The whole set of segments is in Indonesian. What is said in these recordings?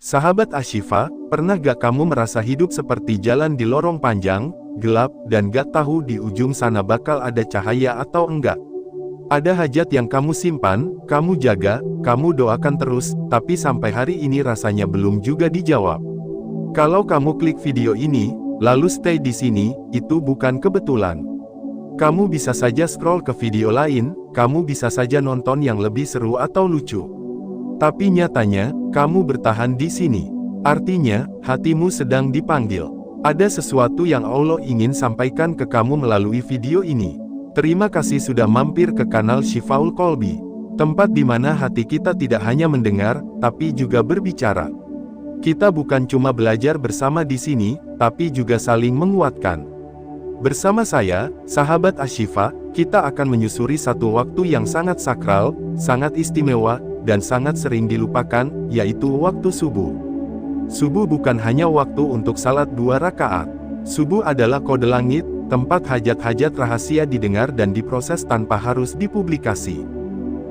Sahabat Ashifa, pernah gak kamu merasa hidup seperti jalan di lorong panjang, gelap, dan gak tahu di ujung sana bakal ada cahaya atau enggak? Ada hajat yang kamu simpan, kamu jaga, kamu doakan terus, tapi sampai hari ini rasanya belum juga dijawab. Kalau kamu klik video ini, lalu stay di sini, itu bukan kebetulan. Kamu bisa saja scroll ke video lain, kamu bisa saja nonton yang lebih seru atau lucu. Tapi nyatanya, kamu bertahan di sini. Artinya, hatimu sedang dipanggil. Ada sesuatu yang Allah ingin sampaikan ke kamu melalui video ini. Terima kasih sudah mampir ke kanal Shifaul Qalbi. Tempat di mana hati kita tidak hanya mendengar, tapi juga berbicara. Kita bukan cuma belajar bersama di sini, tapi juga saling menguatkan. Bersama saya, sahabat Ashifa, kita akan menyusuri satu waktu yang sangat sakral, sangat istimewa, dan sangat sering dilupakan, yaitu waktu subuh. Subuh bukan hanya waktu untuk salat 2 rakaat. Subuh adalah kode langit, tempat hajat-hajat rahasia didengar dan diproses tanpa harus dipublikasi.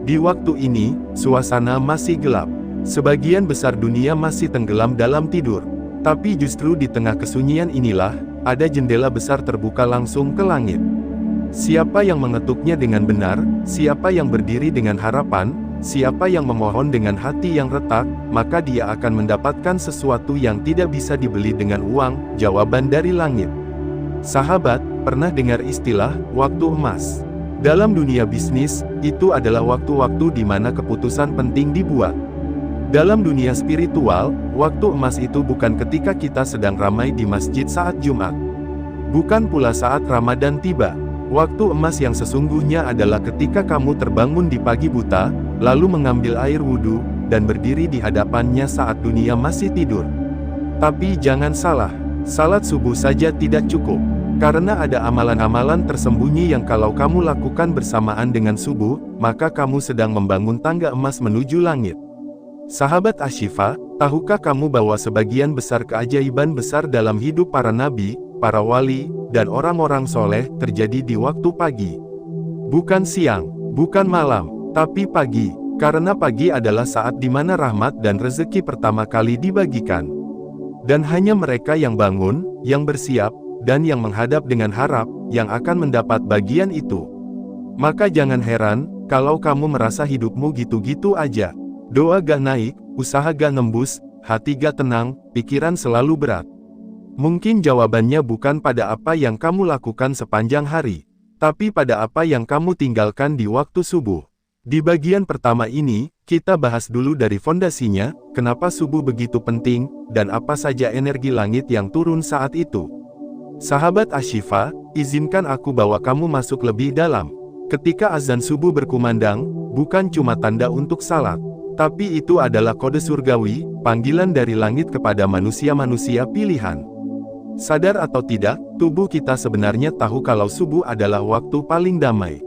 Di waktu ini, suasana masih gelap. Sebagian besar dunia masih tenggelam dalam tidur. Tapi justru di tengah kesunyian inilah, ada jendela besar terbuka langsung ke langit. Siapa yang mengetuknya dengan benar, siapa yang berdiri dengan harapan, siapa yang memohon dengan hati yang retak, maka dia akan mendapatkan sesuatu yang tidak bisa dibeli dengan uang, jawaban dari langit. Sahabat, pernah dengar istilah, waktu emas? Dalam dunia bisnis, itu adalah waktu-waktu di mana keputusan penting dibuat. Dalam dunia spiritual, waktu emas itu bukan ketika kita sedang ramai di masjid saat Jumat. Bukan pula saat Ramadan tiba. Waktu emas yang sesungguhnya adalah ketika kamu terbangun di pagi buta, lalu mengambil air wudhu, dan berdiri di hadapannya saat dunia masih tidur. Tapi jangan salah, salat subuh saja tidak cukup. Karena ada amalan-amalan tersembunyi yang kalau kamu lakukan bersamaan dengan subuh, maka kamu sedang membangun tangga emas menuju langit. Sahabat Ashifa, tahukah kamu bahwa sebagian besar keajaiban besar dalam hidup para nabi, para wali, dan orang-orang soleh terjadi di waktu pagi? Bukan siang, bukan malam, tapi pagi. Karena pagi adalah saat di mana rahmat dan rezeki pertama kali dibagikan. Dan hanya mereka yang bangun, yang bersiap, dan yang menghadap dengan harap, yang akan mendapat bagian itu. Maka jangan heran, kalau kamu merasa hidupmu gitu-gitu aja. Doa gak naik, usaha gak nembus, hati gak tenang, pikiran selalu berat. Mungkin jawabannya bukan pada apa yang kamu lakukan sepanjang hari, tapi pada apa yang kamu tinggalkan di waktu subuh. Di bagian pertama ini, kita bahas dulu dari fondasinya, kenapa subuh begitu penting, dan apa saja energi langit yang turun saat itu. Sahabat Ashifa, izinkan aku bawa kamu masuk lebih dalam. Ketika azan subuh berkumandang, bukan cuma tanda untuk salat, tapi itu adalah kode surgawi, panggilan dari langit kepada manusia-manusia pilihan. Sadar atau tidak, tubuh kita sebenarnya tahu kalau subuh adalah waktu paling damai.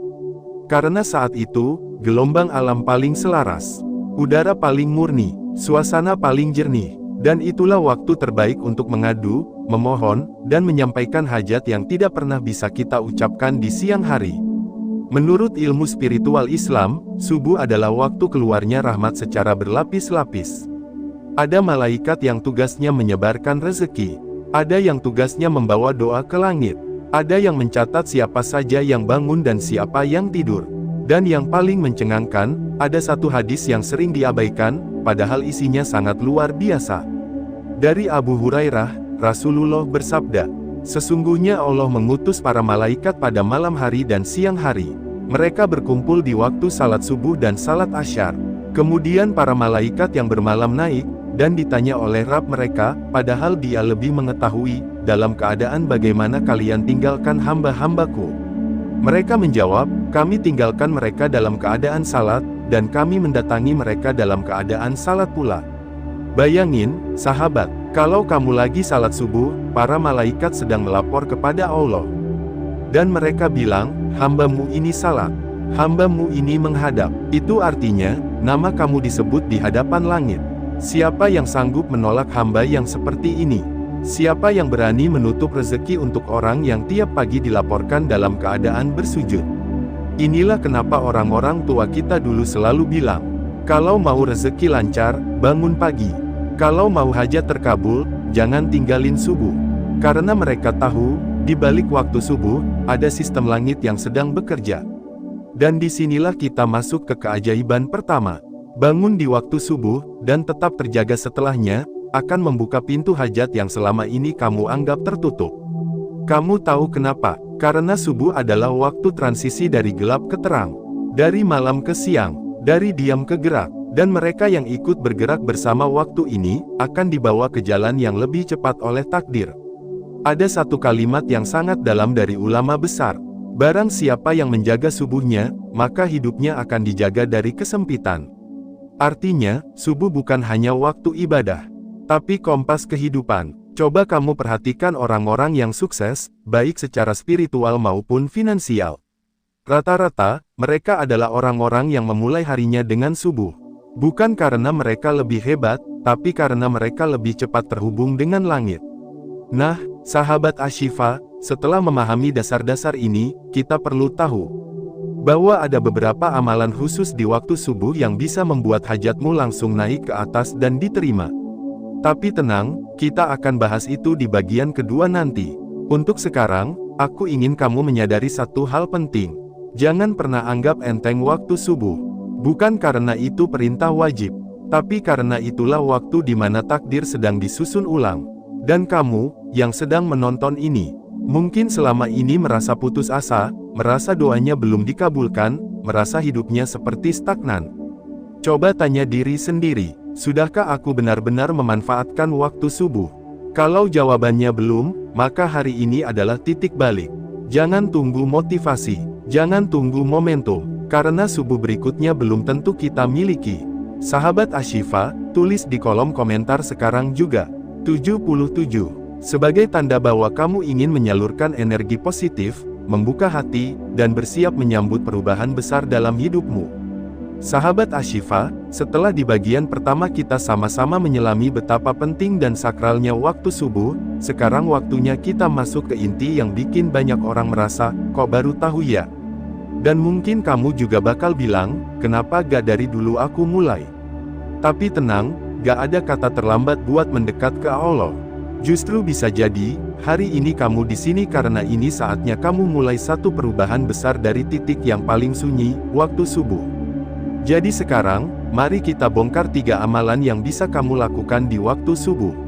Karena saat itu, gelombang alam paling selaras, udara paling murni, suasana paling jernih, dan itulah waktu terbaik untuk mengadu, memohon, dan menyampaikan hajat yang tidak pernah bisa kita ucapkan di siang hari. Menurut ilmu spiritual Islam, subuh adalah waktu keluarnya rahmat secara berlapis-lapis. Ada malaikat yang tugasnya menyebarkan rezeki. Ada yang tugasnya membawa doa ke langit. Ada yang mencatat siapa saja yang bangun dan siapa yang tidur. Dan yang paling mencengangkan, ada satu hadis yang sering diabaikan, padahal isinya sangat luar biasa. Dari Abu Hurairah, Rasulullah bersabda, sesungguhnya Allah mengutus para malaikat pada malam hari dan siang hari. Mereka berkumpul di waktu salat subuh dan salat asyar. Kemudian para malaikat yang bermalam naik, dan ditanya oleh Rabb mereka, padahal dia lebih mengetahui, dalam keadaan bagaimana kalian tinggalkan hamba-hambaku. Mereka menjawab, kami tinggalkan mereka dalam keadaan salat, dan kami mendatangi mereka dalam keadaan salat pula. Bayangin, sahabat, kalau kamu lagi salat subuh, para malaikat sedang melapor kepada Allah. Dan mereka bilang, hambamu ini salat, hambamu ini menghadap. Itu artinya, nama kamu disebut di hadapan langit. Siapa yang sanggup menolak hamba yang seperti ini? Siapa yang berani menutup rezeki untuk orang yang tiap pagi dilaporkan dalam keadaan bersujud? Inilah kenapa orang-orang tua kita dulu selalu bilang, kalau mau rezeki lancar, bangun pagi. Kalau mau hajat terkabul, jangan tinggalin subuh. Karena mereka tahu, di balik waktu subuh, ada sistem langit yang sedang bekerja. Dan disinilah kita masuk ke keajaiban pertama. Bangun di waktu subuh, dan tetap terjaga setelahnya, akan membuka pintu hajat yang selama ini kamu anggap tertutup. Kamu tahu kenapa? Karena subuh adalah waktu transisi dari gelap ke terang. Dari malam ke siang, dari diam ke gerak. Dan mereka yang ikut bergerak bersama waktu ini, akan dibawa ke jalan yang lebih cepat oleh takdir. Ada satu kalimat yang sangat dalam dari ulama besar. Barang siapa yang menjaga subuhnya, maka hidupnya akan dijaga dari kesempitan. Artinya, subuh bukan hanya waktu ibadah, tapi kompas kehidupan. Coba kamu perhatikan orang-orang yang sukses, baik secara spiritual maupun finansial. Rata-rata, mereka adalah orang-orang yang memulai harinya dengan subuh. Bukan karena mereka lebih hebat, tapi karena mereka lebih cepat terhubung dengan langit. Nah, sahabat Ashifa, setelah memahami dasar-dasar ini, kita perlu tahu bahwa ada beberapa amalan khusus di waktu subuh yang bisa membuat hajatmu langsung naik ke atas dan diterima. Tapi tenang, kita akan bahas itu di bagian kedua nanti. Untuk sekarang, aku ingin kamu menyadari satu hal penting. Jangan pernah anggap enteng waktu subuh. Bukan karena itu perintah wajib, tapi karena itulah waktu di mana takdir sedang disusun ulang. Dan kamu, yang sedang menonton ini, mungkin selama ini merasa putus asa, merasa doanya belum dikabulkan, merasa hidupnya seperti stagnan. Coba tanya diri sendiri, sudahkah aku benar-benar memanfaatkan waktu subuh? Kalau jawabannya belum, maka hari ini adalah titik balik. Jangan tunggu motivasi, jangan tunggu momentum. Karena subuh berikutnya belum tentu kita miliki. Sahabat Ashifa, tulis di kolom komentar sekarang juga. 77. Sebagai tanda bahwa kamu ingin menyalurkan energi positif, membuka hati, dan bersiap menyambut perubahan besar dalam hidupmu. Sahabat Ashifa, setelah di bagian pertama kita sama-sama menyelami betapa penting dan sakralnya waktu subuh, sekarang waktunya kita masuk ke inti yang bikin banyak orang merasa, kok baru tahu ya? Dan mungkin kamu juga bakal bilang, kenapa gak dari dulu aku mulai? Tapi tenang, gak ada kata terlambat buat mendekat ke Allah. Justru bisa jadi, hari ini kamu di sini karena ini saatnya kamu mulai satu perubahan besar dari titik yang paling sunyi, waktu subuh. Jadi sekarang, mari kita bongkar 3 amalan yang bisa kamu lakukan di waktu subuh.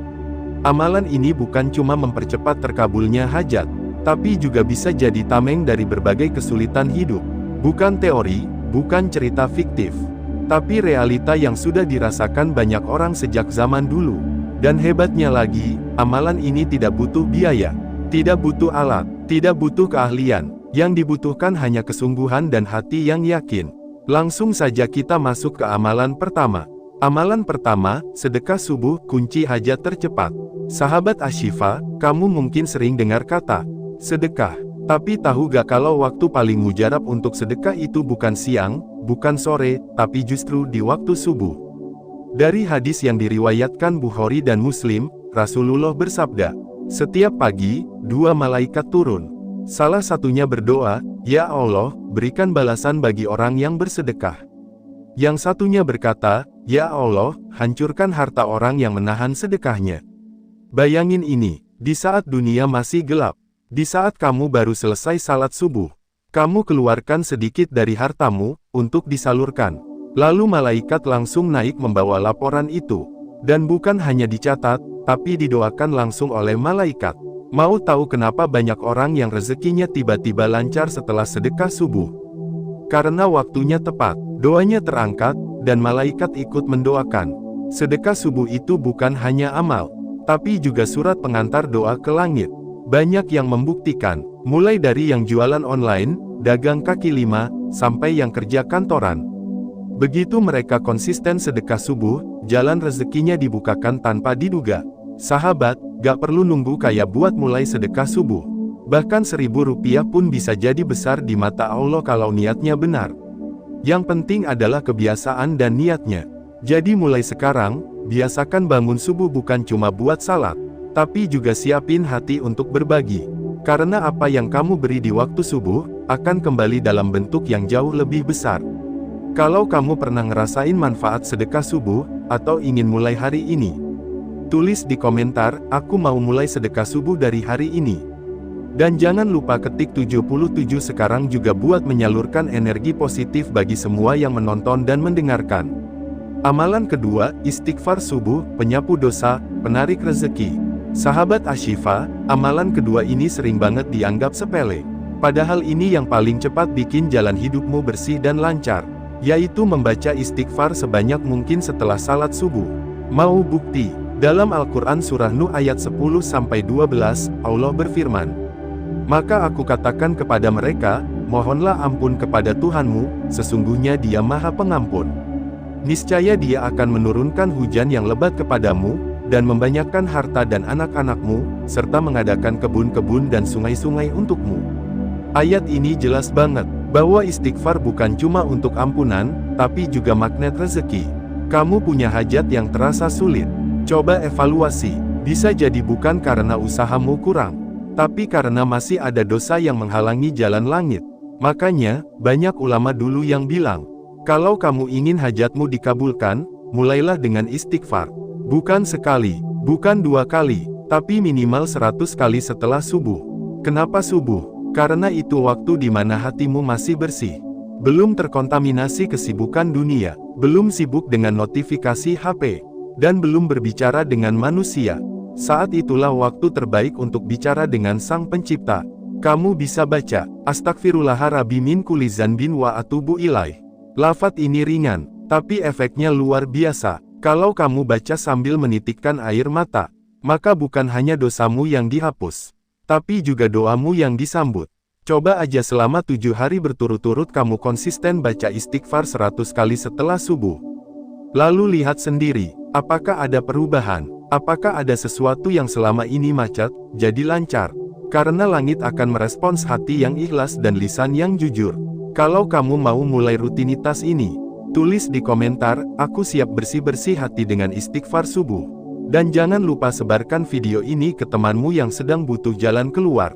Amalan ini bukan cuma mempercepat terkabulnya hajat, tapi juga bisa jadi tameng dari berbagai kesulitan hidup. Bukan teori, bukan cerita fiktif, tapi realita yang sudah dirasakan banyak orang sejak zaman dulu. Dan hebatnya lagi, amalan ini tidak butuh biaya, tidak butuh alat, tidak butuh keahlian. Yang dibutuhkan hanya kesungguhan dan hati yang yakin. Langsung saja kita masuk ke amalan pertama. Amalan pertama, sedekah subuh, kunci hajat tercepat. Sahabat Ashifa, kamu mungkin sering dengar kata sedekah. Tapi tahu gak kalau waktu paling mujarab untuk sedekah itu bukan siang, bukan sore, tapi justru di waktu subuh. Dari hadis yang diriwayatkan Bukhari dan Muslim, Rasulullah bersabda, setiap pagi, 2 malaikat turun. Salah satunya berdoa, ya Allah, berikan balasan bagi orang yang bersedekah. Yang satunya berkata, ya Allah, hancurkan harta orang yang menahan sedekahnya. Bayangin ini, di saat dunia masih gelap. Di saat kamu baru selesai salat subuh, kamu keluarkan sedikit dari hartamu, untuk disalurkan. Lalu malaikat langsung naik membawa laporan itu. Dan bukan hanya dicatat, tapi didoakan langsung oleh malaikat. Mau tahu kenapa banyak orang yang rezekinya tiba-tiba lancar setelah sedekah subuh? Karena waktunya tepat, doanya terangkat, dan malaikat ikut mendoakan. Sedekah subuh itu bukan hanya amal, tapi juga surat pengantar doa ke langit. Banyak yang membuktikan, mulai dari yang jualan online, dagang kaki lima, sampai yang kerja kantoran. Begitu mereka konsisten sedekah subuh, jalan rezekinya dibukakan tanpa diduga. Sahabat, gak perlu nunggu kaya buat mulai sedekah subuh. Bahkan Rp1.000 pun bisa jadi besar di mata Allah kalau niatnya benar. Yang penting adalah kebiasaan dan niatnya. Jadi mulai sekarang, biasakan bangun subuh bukan cuma buat salat, tapi juga siapin hati untuk berbagi. Karena apa yang kamu beri di waktu subuh, akan kembali dalam bentuk yang jauh lebih besar. Kalau kamu pernah ngerasain manfaat sedekah subuh, atau ingin mulai hari ini, Tulis di komentar, aku mau mulai sedekah subuh dari hari ini. Dan jangan lupa ketik 77 sekarang juga buat menyalurkan energi positif bagi semua yang menonton dan mendengarkan. Amalan kedua, istighfar subuh, penyapu dosa, penarik rezeki. Sahabat Ashifa, amalan kedua ini sering banget dianggap sepele. Padahal ini yang paling cepat bikin jalan hidupmu bersih dan lancar, yaitu membaca istighfar sebanyak mungkin setelah salat subuh. Mau bukti? Dalam Al-Quran Surah Nuh ayat 10-12, Allah berfirman, "Maka aku katakan kepada mereka, mohonlah ampun kepada Tuhanmu, sesungguhnya Dia Maha Pengampun. Niscaya Dia akan menurunkan hujan yang lebat kepadamu, dan membanyakkan harta dan anak-anakmu, serta mengadakan kebun-kebun dan sungai-sungai untukmu." Ayat ini jelas banget, bahwa istighfar bukan cuma untuk ampunan, tapi juga magnet rezeki. Kamu punya hajat yang terasa sulit. Coba evaluasi, bisa jadi bukan karena usahamu kurang, tapi karena masih ada dosa yang menghalangi jalan langit. Makanya, banyak ulama dulu yang bilang, kalau kamu ingin hajatmu dikabulkan, mulailah dengan istighfar. Bukan sekali, bukan 2 kali, tapi minimal 100 kali setelah subuh. Kenapa subuh? Karena itu waktu di mana hatimu masih bersih. Belum terkontaminasi kesibukan dunia, belum sibuk dengan notifikasi HP, dan belum berbicara dengan manusia. Saat itulah waktu terbaik untuk bicara dengan Sang Pencipta. Kamu bisa baca, Astagfirullahaladzim min kulli dzanbin wa atubu ilaih. Lafaz ini ringan, tapi efeknya luar biasa. Kalau kamu baca sambil menitikkan air mata, maka bukan hanya dosamu yang dihapus, tapi juga doamu yang disambut. Coba aja selama 7 hari berturut-turut kamu konsisten baca istighfar 100 kali setelah subuh. Lalu lihat sendiri, apakah ada perubahan? Apakah ada sesuatu yang selama ini macet, jadi lancar? Karena langit akan merespons hati yang ikhlas dan lisan yang jujur. Kalau kamu mau mulai rutinitas ini, tulis di komentar, aku siap bersih-bersih hati dengan istighfar subuh. Dan jangan lupa sebarkan video ini ke temanmu yang sedang butuh jalan keluar.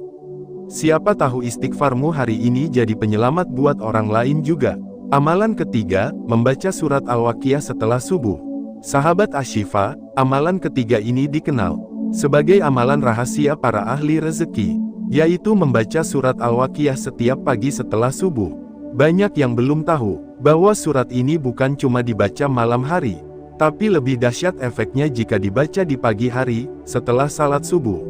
Siapa tahu istighfarmu hari ini jadi penyelamat buat orang lain juga. Amalan ketiga, membaca surat Al-Waqiah setelah subuh. Sahabat Ashifa, amalan ketiga ini dikenal sebagai amalan rahasia para ahli rezeki, yaitu membaca surat Al-Waqiah setiap pagi setelah subuh. Banyak yang belum tahu bahwa surat ini bukan cuma dibaca malam hari, tapi lebih dahsyat efeknya jika dibaca di pagi hari, setelah salat subuh.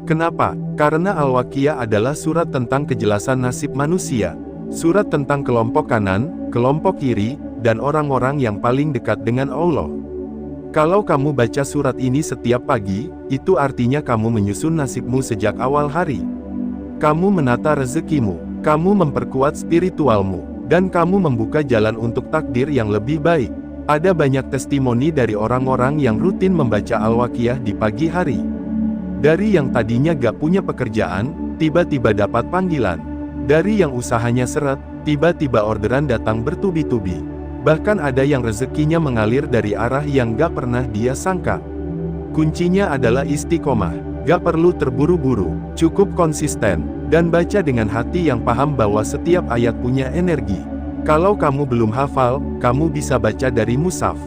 Kenapa? Karena Al-Waqiah adalah surat tentang kejelasan nasib manusia. Surat tentang kelompok kanan, kelompok kiri, dan orang-orang yang paling dekat dengan Allah. Kalau kamu baca surat ini setiap pagi, itu artinya kamu menyusun nasibmu sejak awal hari. Kamu menata rezekimu, kamu memperkuat spiritualmu, dan kamu membuka jalan untuk takdir yang lebih baik. Ada banyak testimoni dari orang-orang yang rutin membaca Al-Waqiah di pagi hari. Dari yang tadinya gak punya pekerjaan, tiba-tiba dapat panggilan. Dari yang usahanya seret, tiba-tiba orderan datang bertubi-tubi. Bahkan ada yang rezekinya mengalir dari arah yang gak pernah dia sangka. Kuncinya adalah istiqomah. Gak perlu terburu-buru, cukup konsisten, dan baca dengan hati yang paham bahwa setiap ayat punya energi. Kalau kamu belum hafal, kamu bisa baca dari mushaf,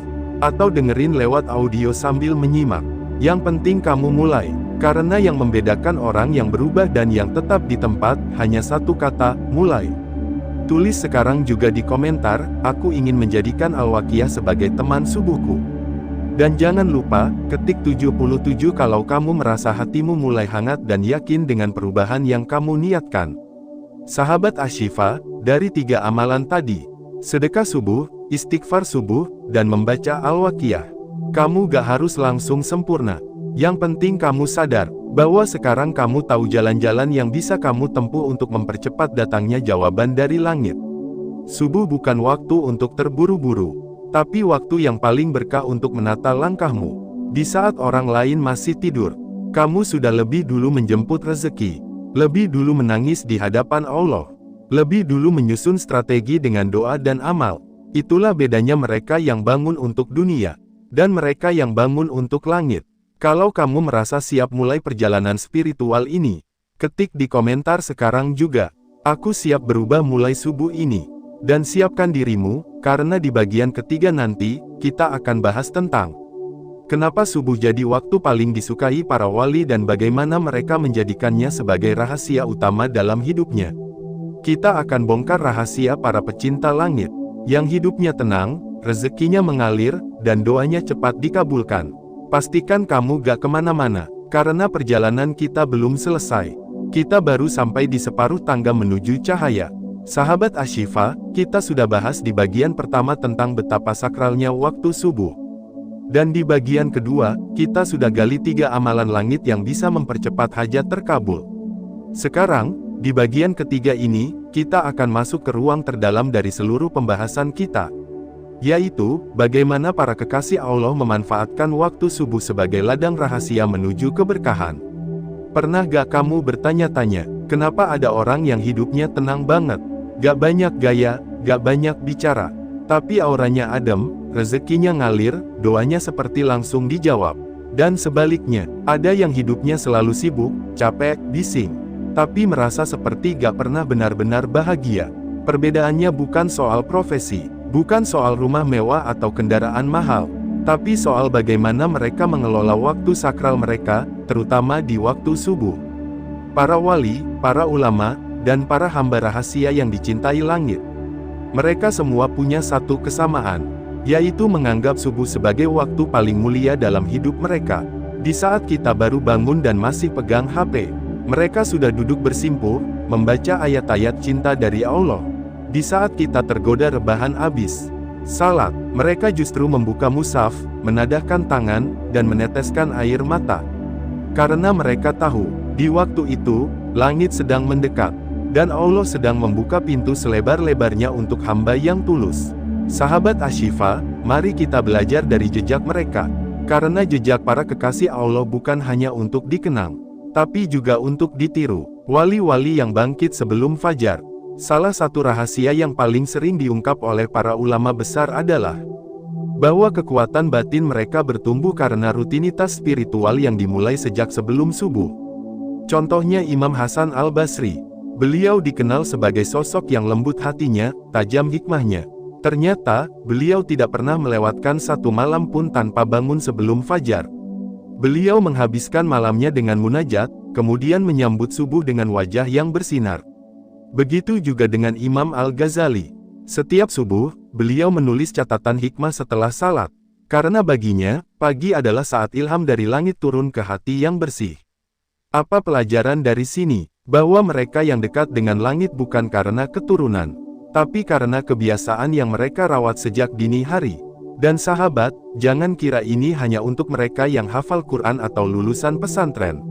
atau dengerin lewat audio sambil menyimak. Yang penting kamu mulai, karena yang membedakan orang yang berubah dan yang tetap di tempat, hanya satu kata, mulai. Tulis sekarang juga di komentar, aku ingin menjadikan Al-Waqiah sebagai teman subuhku. Dan jangan lupa, ketik 77 kalau kamu merasa hatimu mulai hangat dan yakin dengan perubahan yang kamu niatkan. Sahabat Ashifa, dari 3 amalan tadi, sedekah subuh, istighfar subuh, dan membaca Al-Waqiah, kamu gak harus langsung sempurna. Yang penting kamu sadar, bahwa sekarang kamu tahu jalan-jalan yang bisa kamu tempuh untuk mempercepat datangnya jawaban dari langit. Subuh bukan waktu untuk terburu-buru, tapi waktu yang paling berkah untuk menata langkahmu. Di saat orang lain masih tidur, kamu sudah lebih dulu menjemput rezeki, lebih dulu menangis di hadapan Allah, lebih dulu menyusun strategi dengan doa dan amal. Itulah bedanya mereka yang bangun untuk dunia, dan mereka yang bangun untuk langit. Kalau kamu merasa siap mulai perjalanan spiritual ini, ketik di komentar sekarang juga, aku siap berubah mulai subuh ini. Dan siapkan dirimu, karena di bagian ketiga nanti, kita akan bahas tentang Kenapa subuh jadi waktu paling disukai para wali dan bagaimana mereka menjadikannya sebagai rahasia utama dalam hidupnya? Kita akan bongkar rahasia para pecinta langit, yang hidupnya tenang, rezekinya mengalir, dan doanya cepat dikabulkan. Pastikan kamu gak kemana-mana, karena perjalanan kita belum selesai. Kita baru sampai di separuh tangga menuju cahaya. Sahabat Ashifa, kita sudah bahas di bagian pertama tentang betapa sakralnya waktu subuh. Dan di bagian kedua, kita sudah gali 3 amalan langit yang bisa mempercepat hajat terkabul. Sekarang, di bagian ketiga ini, kita akan masuk ke ruang terdalam dari seluruh pembahasan kita. Yaitu, bagaimana para kekasih Allah memanfaatkan waktu subuh sebagai ladang rahasia menuju keberkahan. Pernah gak kamu bertanya-tanya, kenapa ada orang yang hidupnya tenang banget? Gak banyak gaya, gak banyak bicara, tapi auranya adem, rezekinya ngalir, doanya seperti langsung dijawab. Dan sebaliknya, ada yang hidupnya selalu sibuk, capek, bising, tapi merasa seperti gak pernah benar-benar bahagia. Perbedaannya bukan soal profesi, bukan soal rumah mewah atau kendaraan mahal, tapi soal bagaimana mereka mengelola waktu sakral mereka, terutama di waktu subuh. Para wali, para ulama, dan para hamba rahasia yang dicintai langit. Mereka semua punya satu kesamaan, yaitu menganggap subuh sebagai waktu paling mulia dalam hidup mereka. Di saat kita baru bangun dan masih pegang HP, mereka sudah duduk bersimpuh, membaca ayat-ayat cinta dari Allah. Di saat kita tergoda rebahan abis salat, mereka justru membuka mushaf, menadahkan tangan, dan meneteskan air mata. Karena mereka tahu, di waktu itu, langit sedang mendekat, dan Allah sedang membuka pintu selebar-lebarnya untuk hamba yang tulus. Sahabat Ashifa, mari kita belajar dari jejak mereka. Karena jejak para kekasih Allah bukan hanya untuk dikenang, tapi juga untuk ditiru. Wali-wali yang bangkit sebelum fajar. Salah satu rahasia yang paling sering diungkap oleh para ulama besar adalah bahwa kekuatan batin mereka bertumbuh karena rutinitas spiritual yang dimulai sejak sebelum subuh. Contohnya Imam Hasan al-Basri. Beliau dikenal sebagai sosok yang lembut hatinya, tajam hikmahnya. Ternyata, beliau tidak pernah melewatkan satu malam pun tanpa bangun sebelum fajar. Beliau menghabiskan malamnya dengan munajat, kemudian menyambut subuh dengan wajah yang bersinar. Begitu juga dengan Imam Al-Ghazali. Setiap subuh, beliau menulis catatan hikmah setelah salat. Karena baginya, pagi adalah saat ilham dari langit turun ke hati yang bersih. Apa pelajaran dari sini? Bahwa mereka yang dekat dengan langit bukan karena keturunan, tapi karena kebiasaan yang mereka rawat sejak dini hari. Dan sahabat, jangan kira ini hanya untuk mereka yang hafal Quran atau lulusan pesantren.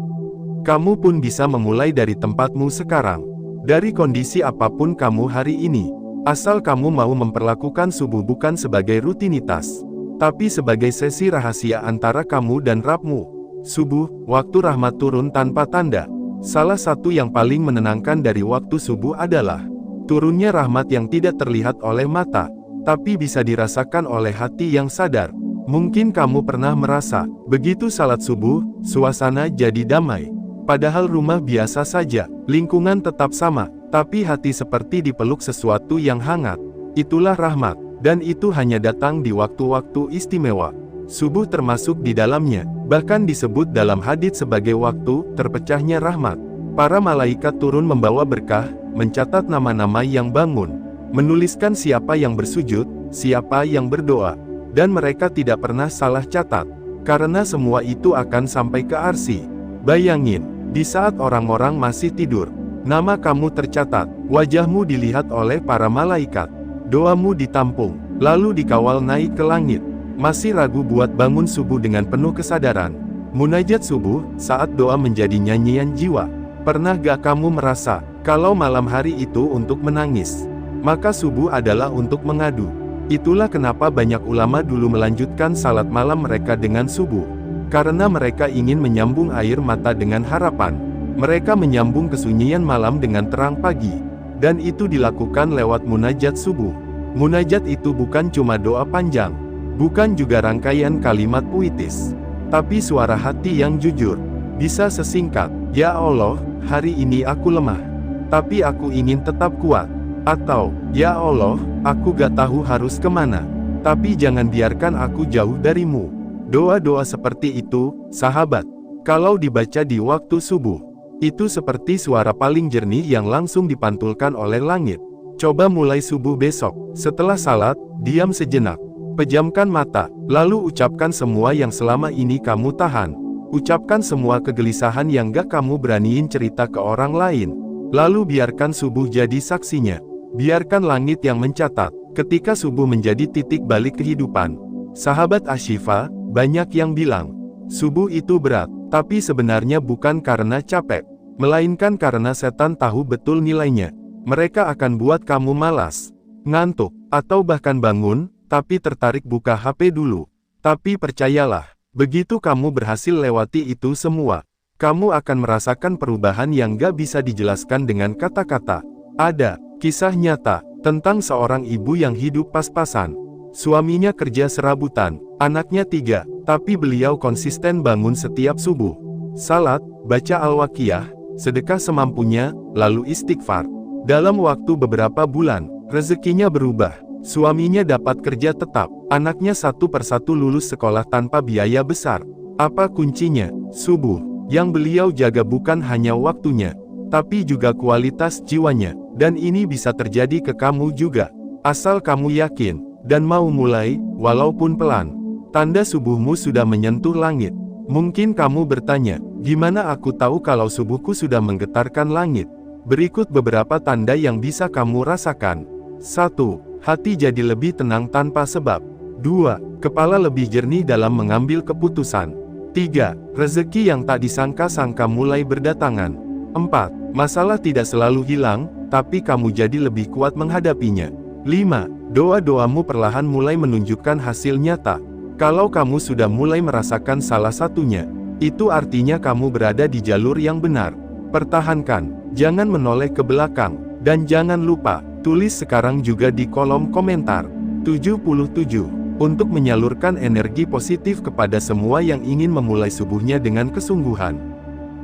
Kamu pun bisa memulai dari tempatmu sekarang. Dari kondisi apapun kamu hari ini, asal kamu mau memperlakukan subuh bukan sebagai rutinitas, tapi sebagai sesi rahasia antara kamu dan Rabbmu. Subuh, waktu rahmat turun tanpa tanda. Salah satu yang paling menenangkan dari waktu subuh adalah turunnya rahmat yang tidak terlihat oleh mata, tapi bisa dirasakan oleh hati yang sadar. Mungkin kamu pernah merasa, begitu salat subuh, suasana jadi damai. Padahal rumah biasa saja, lingkungan tetap sama, tapi hati seperti dipeluk sesuatu yang hangat. Itulah rahmat, dan itu hanya datang di waktu-waktu istimewa. Subuh termasuk di dalamnya, bahkan disebut dalam hadits sebagai waktu terpecahnya rahmat. Para malaikat turun membawa berkah, mencatat nama-nama yang bangun, menuliskan siapa yang bersujud, siapa yang berdoa, dan mereka tidak pernah salah catat, karena semua itu akan sampai ke arsy. Bayangin, di saat orang-orang masih tidur, nama kamu tercatat, wajahmu dilihat oleh para malaikat, doamu ditampung, lalu dikawal naik ke langit. Masih ragu buat bangun subuh dengan penuh kesadaran? Munajat subuh, saat doa menjadi nyanyian jiwa. Pernah gak kamu merasa, kalau malam hari itu untuk menangis, maka subuh adalah untuk mengadu? Itulah kenapa banyak ulama dulu melanjutkan salat malam mereka dengan subuh. Karena mereka ingin menyambung air mata dengan harapan. Mereka menyambung kesunyian malam dengan terang pagi. Dan itu dilakukan lewat munajat subuh. Munajat itu bukan cuma doa panjang, bukan juga rangkaian kalimat puitis, tapi suara hati yang jujur. Bisa sesingkat, "Ya Allah, hari ini aku lemah, tapi aku ingin tetap kuat." Atau, "Ya Allah, aku gak tahu harus kemana, tapi jangan biarkan aku jauh darimu." Doa-doa seperti itu, sahabat, kalau dibaca di waktu subuh, itu seperti suara paling jernih yang langsung dipantulkan oleh langit. Coba mulai subuh besok, setelah salat, diam sejenak. Pejamkan mata, lalu ucapkan semua yang selama ini kamu tahan. Ucapkan semua kegelisahan yang gak kamu beraniin cerita ke orang lain. Lalu biarkan subuh jadi saksinya. Biarkan langit yang mencatat, ketika subuh menjadi titik balik kehidupan. Sahabat Ashifa, banyak yang bilang, subuh itu berat, tapi sebenarnya bukan karena capek, melainkan karena setan tahu betul nilainya. Mereka akan buat kamu malas, ngantuk, atau bahkan bangun, tapi tertarik buka HP dulu. Tapi percayalah, begitu kamu berhasil lewati itu semua, kamu akan merasakan perubahan yang gak bisa dijelaskan dengan kata-kata. Ada kisah nyata tentang seorang ibu yang hidup pas-pasan. Suaminya kerja serabutan, anaknya 3, tapi beliau konsisten bangun setiap subuh. Salat, baca Al-Waqiah, sedekah semampunya, lalu istighfar. Dalam waktu beberapa bulan, rezekinya berubah. Suaminya dapat kerja tetap, anaknya satu persatu lulus sekolah tanpa biaya besar. Apa kuncinya? Subuh. Yang beliau jaga bukan hanya waktunya, tapi juga kualitas jiwanya. Dan ini bisa terjadi ke kamu juga. Asal kamu yakin, dan mau mulai, walaupun pelan. Tanda subuhmu sudah menyentuh langit. Mungkin kamu bertanya, gimana aku tahu kalau subuhku sudah menggetarkan langit? Berikut beberapa tanda yang bisa kamu rasakan. 1. Hati jadi lebih tenang tanpa sebab. 2. Kepala lebih jernih dalam mengambil keputusan. 3. Rezeki yang tak disangka-sangka mulai berdatangan. 4. Masalah tidak selalu hilang, tapi kamu jadi lebih kuat menghadapinya. 5. Doa-doamu perlahan mulai menunjukkan hasil nyata. Kalau kamu sudah mulai merasakan salah satunya, itu artinya kamu berada di jalur yang benar. Pertahankan, jangan menoleh ke belakang, dan jangan lupa, tulis sekarang juga di kolom komentar. 77. Untuk menyalurkan energi positif kepada semua yang ingin memulai subuhnya dengan kesungguhan.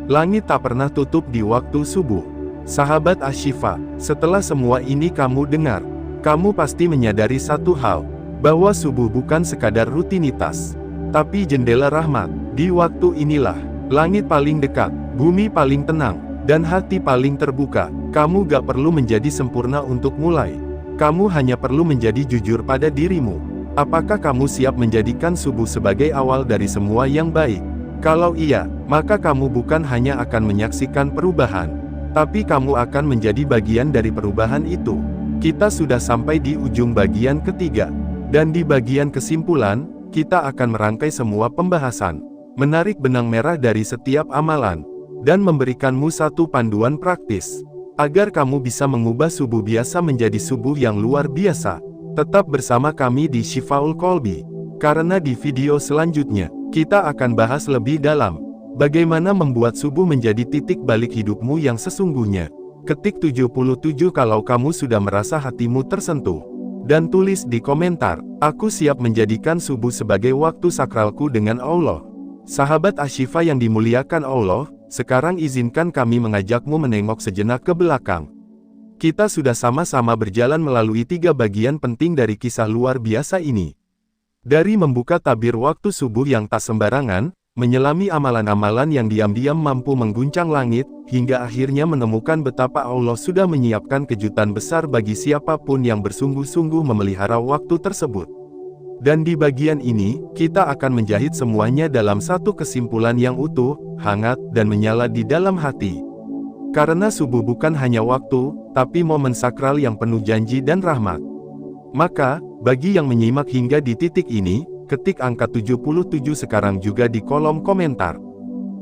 Langit tak pernah tutup di waktu subuh. Sahabat Ashifa, setelah semua ini kamu dengar, kamu pasti menyadari satu hal, bahwa subuh bukan sekadar rutinitas, tapi jendela rahmat. Di waktu inilah, langit paling dekat, bumi paling tenang, dan hati paling terbuka. Kamu gak perlu menjadi sempurna untuk mulai. Kamu hanya perlu menjadi jujur pada dirimu. Apakah kamu siap menjadikan subuh sebagai awal dari semua yang baik? Kalau iya, maka kamu bukan hanya akan menyaksikan perubahan, tapi kamu akan menjadi bagian dari perubahan itu. Kita sudah sampai di ujung bagian ketiga. Dan di bagian kesimpulan, kita akan merangkai semua pembahasan, menarik benang merah dari setiap amalan, dan memberikanmu satu panduan praktis, agar kamu bisa mengubah subuh biasa menjadi subuh yang luar biasa. Tetap bersama kami di Shifaul Qalbi, karena di video selanjutnya, kita akan bahas lebih dalam, bagaimana membuat subuh menjadi titik balik hidupmu yang sesungguhnya. Ketik 77 kalau kamu sudah merasa hatimu tersentuh. Dan tulis di komentar, aku siap menjadikan subuh sebagai waktu sakralku dengan Allah. Sahabat Ashifa yang dimuliakan Allah, sekarang izinkan kami mengajakmu menengok sejenak ke belakang. Kita sudah sama-sama berjalan melalui 3 bagian penting dari kisah luar biasa ini. Dari membuka tabir waktu subuh yang tak sembarangan, menyelami amalan-amalan yang diam-diam mampu mengguncang langit, hingga akhirnya menemukan betapa Allah sudah menyiapkan kejutan besar bagi siapapun yang bersungguh-sungguh memelihara waktu tersebut. Dan di bagian ini, kita akan menjahit semuanya dalam satu kesimpulan yang utuh, hangat, dan menyala di dalam hati. Karena subuh bukan hanya waktu, tapi momen sakral yang penuh janji dan rahmat. Maka, bagi yang menyimak hingga di titik ini, ketik angka 77 sekarang juga di kolom komentar.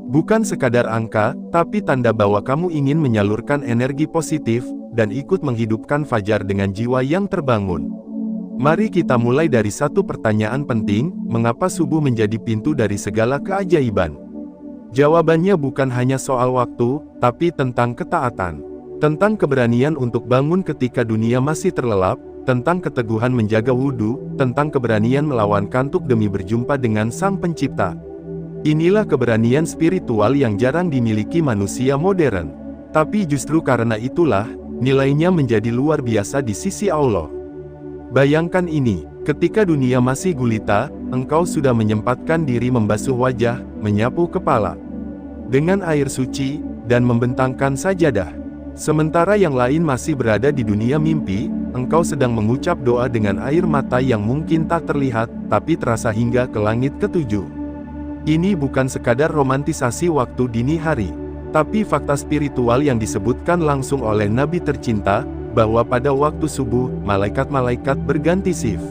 Bukan sekadar angka, tapi tanda bahwa kamu ingin menyalurkan energi positif, dan ikut menghidupkan fajar dengan jiwa yang terbangun. Mari kita mulai dari satu pertanyaan penting, mengapa subuh menjadi pintu dari segala keajaiban? Jawabannya bukan hanya soal waktu, tapi tentang ketaatan. Tentang keberanian untuk bangun ketika dunia masih terlelap, tentang keteguhan menjaga wudhu, tentang keberanian melawan kantuk demi berjumpa dengan Sang Pencipta. Inilah keberanian spiritual yang jarang dimiliki manusia modern. Tapi justru karena itulah, nilainya menjadi luar biasa di sisi Allah. Bayangkan ini, ketika dunia masih gulita, engkau sudah menyempatkan diri membasuh wajah, menyapu kepala dengan air suci, dan membentangkan sajadah. Sementara yang lain masih berada di dunia mimpi, engkau sedang mengucap doa dengan air mata yang mungkin tak terlihat, tapi terasa hingga ke langit ketujuh. Ini bukan sekadar romantisasi waktu dini hari, tapi fakta spiritual yang disebutkan langsung oleh Nabi tercinta, bahwa pada waktu subuh, malaikat-malaikat berganti shift.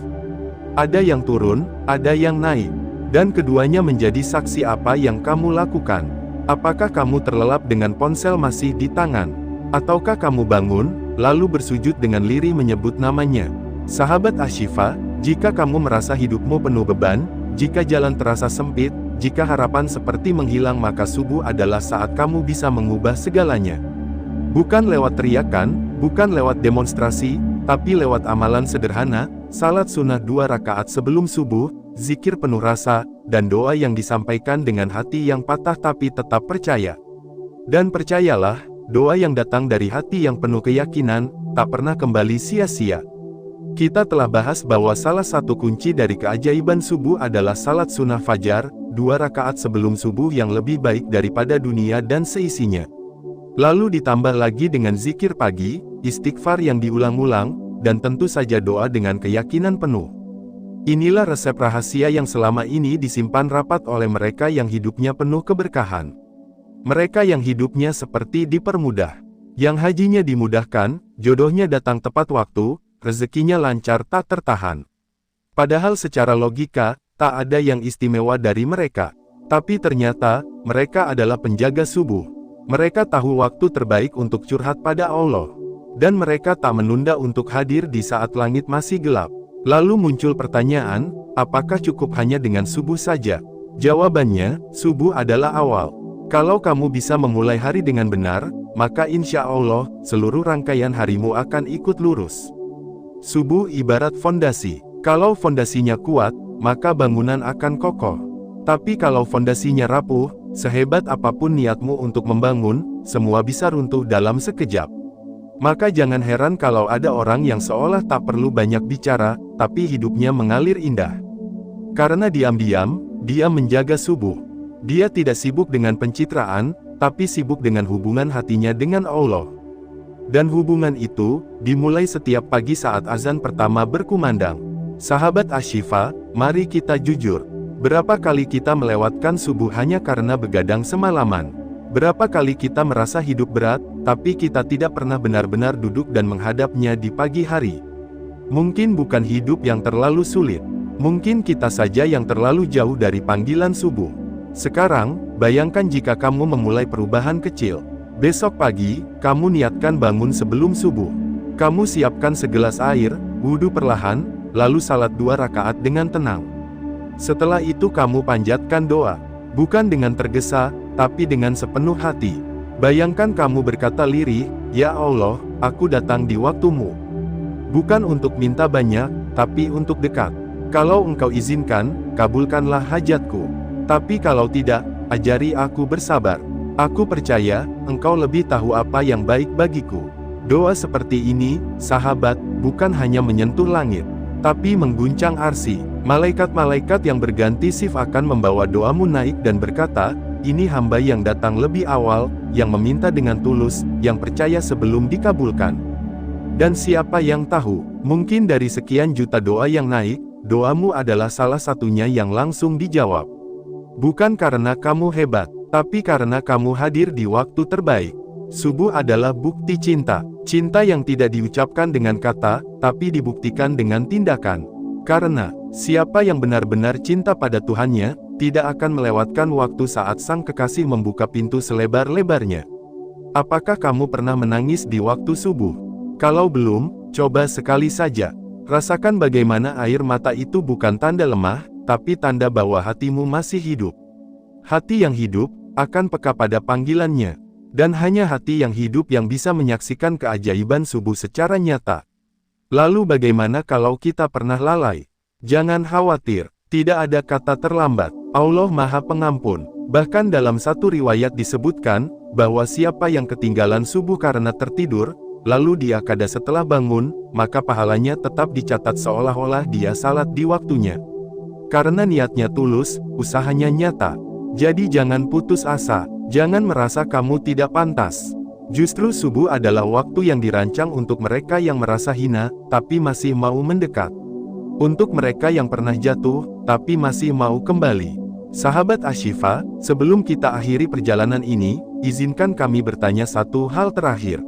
Ada yang turun, ada yang naik, dan keduanya menjadi saksi apa yang kamu lakukan. Apakah kamu terlelap dengan ponsel masih di tangan? Ataukah kamu bangun, lalu bersujud dengan lirih menyebut namanya? Sahabat Ashifa, jika kamu merasa hidupmu penuh beban, jika jalan terasa sempit, jika harapan seperti menghilang, maka subuh adalah saat kamu bisa mengubah segalanya. Bukan lewat teriakan, bukan lewat demonstrasi, tapi lewat amalan sederhana, salat sunnah 2 rakaat sebelum subuh, zikir penuh rasa, dan doa yang disampaikan dengan hati yang patah tapi tetap percaya. Dan percayalah, doa yang datang dari hati yang penuh keyakinan, tak pernah kembali sia-sia. Kita telah bahas bahwa salah satu kunci dari keajaiban subuh adalah salat sunnah fajar, 2 rakaat sebelum subuh yang lebih baik daripada dunia dan seisinya. Lalu ditambah lagi dengan zikir pagi, istighfar yang diulang-ulang, dan tentu saja doa dengan keyakinan penuh. Inilah resep rahasia yang selama ini disimpan rapat oleh mereka yang hidupnya penuh keberkahan. Mereka yang hidupnya seperti dipermudah. Yang hajinya dimudahkan, jodohnya datang tepat waktu, rezekinya lancar tak tertahan. Padahal secara logika, tak ada yang istimewa dari mereka. Tapi ternyata, mereka adalah penjaga subuh. Mereka tahu waktu terbaik untuk curhat pada Allah. Dan mereka tak menunda untuk hadir di saat langit masih gelap. Lalu muncul pertanyaan, apakah cukup hanya dengan subuh saja? Jawabannya, subuh adalah awal. Kalau kamu bisa memulai hari dengan benar, maka insya Allah, seluruh rangkaian harimu akan ikut lurus. Subuh ibarat fondasi. Kalau fondasinya kuat, maka bangunan akan kokoh. Tapi kalau fondasinya rapuh, sehebat apapun niatmu untuk membangun, semua bisa runtuh dalam sekejap. Maka jangan heran kalau ada orang yang seolah tak perlu banyak bicara, tapi hidupnya mengalir indah. Karena diam-diam, dia menjaga subuh. Dia tidak sibuk dengan pencitraan, tapi sibuk dengan hubungan hatinya dengan Allah. Dan hubungan itu, dimulai setiap pagi saat azan pertama berkumandang. Sahabat Ashifa, mari kita jujur. Berapa kali kita melewatkan subuh hanya karena begadang semalaman? Berapa kali kita merasa hidup berat, tapi kita tidak pernah benar-benar duduk dan menghadapnya di pagi hari? Mungkin bukan hidup yang terlalu sulit. Mungkin kita saja yang terlalu jauh dari panggilan subuh. Sekarang, bayangkan jika kamu memulai perubahan kecil. Besok pagi, kamu niatkan bangun sebelum subuh. Kamu siapkan segelas air, wudhu perlahan, lalu salat 2 rakaat dengan tenang. Setelah itu kamu panjatkan doa. Bukan dengan tergesa, tapi dengan sepenuh hati. Bayangkan kamu berkata lirih, "Ya Allah, aku datang di waktumu. Bukan untuk minta banyak, tapi untuk dekat. Kalau Engkau izinkan, kabulkanlah hajatku. Tapi kalau tidak, ajari aku bersabar. Aku percaya, Engkau lebih tahu apa yang baik bagiku." Doa seperti ini, sahabat, bukan hanya menyentuh langit, tapi mengguncang arsy. Malaikat-malaikat yang berganti shift akan membawa doamu naik dan berkata, "Ini hamba yang datang lebih awal, yang meminta dengan tulus, yang percaya sebelum dikabulkan." Dan siapa yang tahu, mungkin dari sekian juta doa yang naik, doamu adalah salah satunya yang langsung dijawab. Bukan karena kamu hebat, tapi karena kamu hadir di waktu terbaik. Subuh adalah bukti cinta. Cinta yang tidak diucapkan dengan kata, tapi dibuktikan dengan tindakan. Karena, siapa yang benar-benar cinta pada Tuhannya, tidak akan melewatkan waktu saat sang kekasih membuka pintu selebar-lebarnya. Apakah kamu pernah menangis di waktu subuh? Kalau belum, coba sekali saja. Rasakan bagaimana air mata itu bukan tanda lemah, tapi tanda bahwa hatimu masih hidup. Hati yang hidup, akan peka pada panggilannya. Dan hanya hati yang hidup yang bisa menyaksikan keajaiban subuh secara nyata. Lalu bagaimana kalau kita pernah lalai? Jangan khawatir, tidak ada kata terlambat. Allah Maha Pengampun. Bahkan dalam satu riwayat disebutkan, bahwa siapa yang ketinggalan subuh karena tertidur, lalu dia kada setelah bangun, maka pahalanya tetap dicatat seolah-olah dia salat di waktunya. Karena niatnya tulus, usahanya nyata. Jadi jangan putus asa, jangan merasa kamu tidak pantas. Justru subuh adalah waktu yang dirancang untuk mereka yang merasa hina, tapi masih mau mendekat. Untuk mereka yang pernah jatuh, tapi masih mau kembali. Sahabat Ashifa, sebelum kita akhiri perjalanan ini, izinkan kami bertanya satu hal terakhir.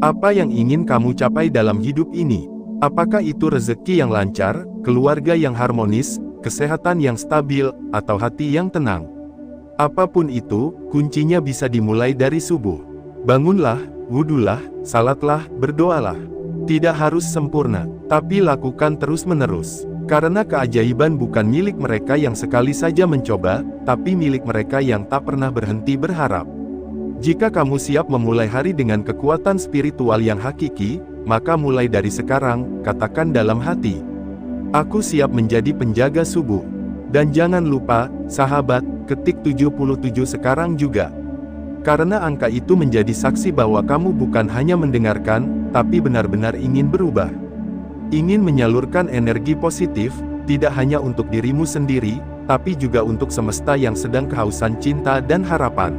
Apa yang ingin kamu capai dalam hidup ini? Apakah itu rezeki yang lancar, keluarga yang harmonis, kesehatan yang stabil, atau hati yang tenang? Apapun itu, kuncinya bisa dimulai dari subuh. Bangunlah, wudulah, salatlah, berdoalah. Tidak harus sempurna, tapi lakukan terus-menerus. Karena keajaiban bukan milik mereka yang sekali saja mencoba, tapi milik mereka yang tak pernah berhenti berharap. Jika kamu siap memulai hari dengan kekuatan spiritual yang hakiki, maka mulai dari sekarang, katakan dalam hati, "Aku siap menjadi penjaga subuh." Dan jangan lupa, sahabat, ketik 77 sekarang juga. Karena angka itu menjadi saksi bahwa kamu bukan hanya mendengarkan, tapi benar-benar ingin berubah. Ingin menyalurkan energi positif, tidak hanya untuk dirimu sendiri, tapi juga untuk semesta yang sedang kehausan cinta dan harapan.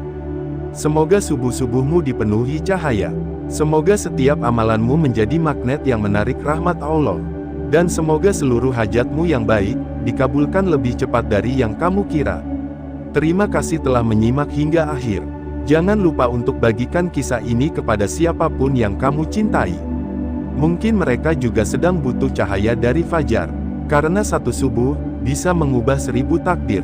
Semoga subuh-subuhmu dipenuhi cahaya. Semoga setiap amalanmu menjadi magnet yang menarik rahmat Allah. Dan semoga seluruh hajatmu yang baik, dikabulkan lebih cepat dari yang kamu kira. Terima kasih telah menyimak hingga akhir. Jangan lupa untuk bagikan kisah ini kepada siapapun yang kamu cintai. Mungkin mereka juga sedang butuh cahaya dari fajar. Karena satu subuh, bisa mengubah 1000 takdir.